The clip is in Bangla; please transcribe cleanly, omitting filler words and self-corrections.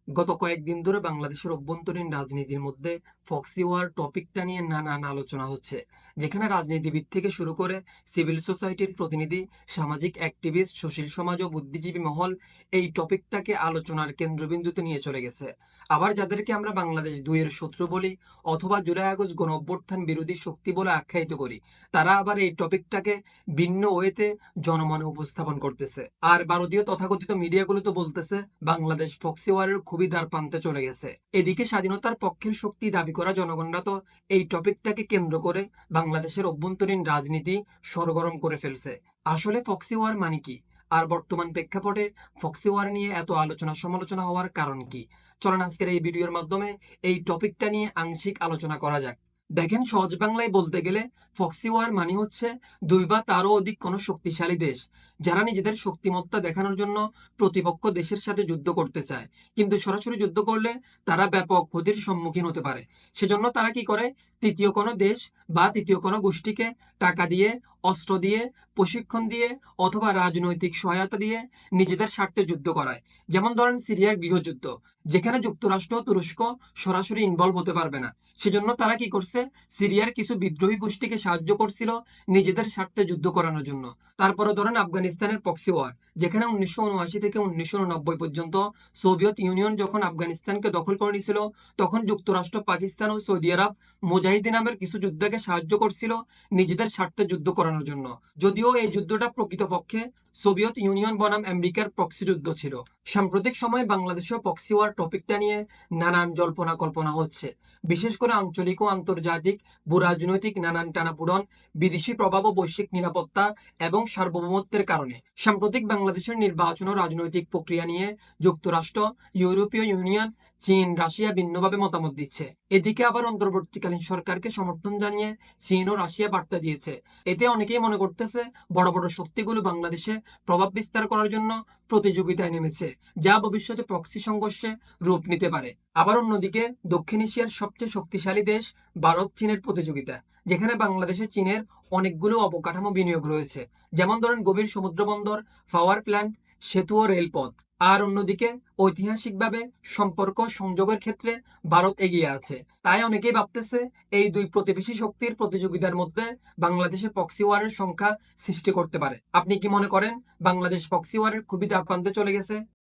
গত কয়েকদিন ধরে বাংলাদেশের অভ্যন্তরীণ রাজনীতির মধ্যে ফক্সি ওয়ার টপিকটা নিয়ে নানান আলোচনা হচ্ছে, যেখানে রাজনীতিবিদ থেকে শুরু করে সিভিল সোসাইটির প্রতিনিধি, সামাজিক অ্যাক্টিভিস্ট, সুশীল সমাজ ও বুদ্ধিজীবী মহল এই টপিকটাকে আলোচনার কেন্দ্রবিন্দুতে নিয়ে চলে গেছে। আবার যাদেরকে আমরা বাংলাদেশ দুইয়ের শত্রু বলি অথবা জুলাই আগস্ট গণ অভ্যুত্থান বিরোধী শক্তি বলে আখ্যায়িত করি, তারা আবার এই টপিকটাকে ভিন্ন ওয়েতে জনমনে উপস্থাপন করতেছে। আর ভারতীয় তথাকথিত মিডিয়াগুলো তো বলতেছে বাংলাদেশ ফক্সি ওয়ারের খুবই দ্বার প্রান্তে চলে গেছে। এদিকে স্বাধীনতার পক্ষের শক্তি দাবি করা জনগণরা তো এই টপিকটাকে কেন্দ্র করে বাংলাদেশের অভ্যন্তরীণ রাজনীতি সরগরম করে ফেলছে। আসলে ফক্সি ওয়ার মানে কি, আর বর্তমান প্রেক্ষাপটে ফক্সি ওয়ার নিয়ে এত আলোচনা সমালোচনা হওয়ার কারণ কি? চলেন আজকের এই ভিডিওর মাধ্যমে এই টপিকটা নিয়ে আংশিক আলোচনা করা যাক। দেখেন, সহজ বাংলায় বলতে গেলে ফক্সি ওয়ার মানে হচ্ছে দুই বা তারও অধিক কোনো শক্তিশালী দেশ যারা নিজেদের শক্তিমত্তা দেখানোর জন্য প্রতিপক্ষ দেশের সাথে যুদ্ধ করতে চায়, কিন্তু সরাসরি যুদ্ধ করলে তারা ব্যাপক ক্ষতির সম্মুখীন হতে পারে। সেজন্য তারা কি করে, তৃতীয় কোনো দেশ বা তৃতীয় কোনো গোষ্ঠীকে টাকা দিয়ে, অস্ত্র দিয়ে, প্রশিক্ষণ দিয়ে অথবা রাজনৈতিক সহায়তা দিয়ে নিজেদের স্বার্থে যুদ্ধ করায়। যেমন ধরেন সিরিয়ার গৃহযুদ্ধ, যেখানে যুক্তরাষ্ট্র তুরস্ক সরাসরি ইনভলভ হতে পারবে না। সেজন্য তারা কি করছে, সিরিয়ার কিছু বিদ্রোহী গোষ্ঠীকে সাহায্য করছিল নিজেদের স্বার্থে যুদ্ধ করানোর জন্য। তারপরে ধরেন আফগানিস্তানের প্রক্সি ওয়ার, যেখানে 1979 থেকে 1990 পর্যন্ত সোভিয়েত ইউনিয়ন যখন আফগানিস্তানকে দখল করে নিয়েছিল, তখন যুক্তরাষ্ট্র, পাকিস্তান ও সৌদি আরব মুজাহিদিন নামের কিছু যোদ্ধাকে সাহায্য করছিল নিজেদের স্বার্থে যুদ্ধ করানোর জন্য। যদিও এই যুদ্ধটা প্রকৃতপক্ষে সোভিয়েত ইউনিয়ন বনাম আমেরিকার প্রক্সি যুদ্ধ ছিল। সাম্প্রতিক সময়ে বাংলাদেশেও প্রক্সি ওয়ার টপিকটা নিয়ে নানান জল্পনা কল্পনা হচ্ছে, বিশেষ করে আঞ্চলিক ও আন্তর্জাতিক ভূরাজনৈতিক নানান টানাপোড়েন, বিদেশি প্রভাব ও বৈশ্বিক নিরাপত্তা এবং সার্বভৌমত্বের কারণে। সাম্প্রতিক বাংলাদেশের নির্বাচন ও রাজনৈতিক প্রক্রিয়া নিয়ে যুক্তরাষ্ট্র, ইউরোপীয় ইউনিয়ন, চীন, রাশিয়া ভিন্নভাবে মতামত দিচ্ছে। এদিকে আবার অন্তর্বর্তীকালীন সরকারকে সমর্থন জানিয়ে চীন ও রাশিয়া বার্তা দিয়েছে। এতে অনেকেই মনে করতেছে বড় বড় শক্তিগুলো বাংলাদেশে প্রভাব বিস্তার করার জন্য প্রতিযোগিতায় নেমেছে, যা ভবিষ্যতে প্রক্সি সংঘর্ষে রূপ নিতে পারে। আবার অন্যদিকে দক্ষিণ এশিয়ার সবচেয়ে শক্তিশালী দেশ ভারত চীনের প্রতিযোগিতা, যেখানে বাংলাদেশে চীনের অনেকগুলো অবকাঠামো বিনিয়োগ রয়েছে, যেমন ধরেন গভীর সমুদ্র বন্দর, পাওয়ার প্ল্যান্ট, সেতু ও রেলপথ। আর অন্যদিকে ঐতিহাসিকভাবে সম্পর্ক সংযোগের ক্ষেত্রে ভারত এগিয়ে আছে। তাই অনেকেই ভাবতেছে এই দুই প্রতিবেশী শক্তির প্রতিযোগিতার মধ্যে বাংলাদেশে প্রক্সি ওয়ারের সংখ্যা সৃষ্টি করতে পারে। আপনি কি মনে করেন বাংলাদেশ প্রক্সি ওয়ারের খুবই দ্বার প্রান্তে চলে গেছে?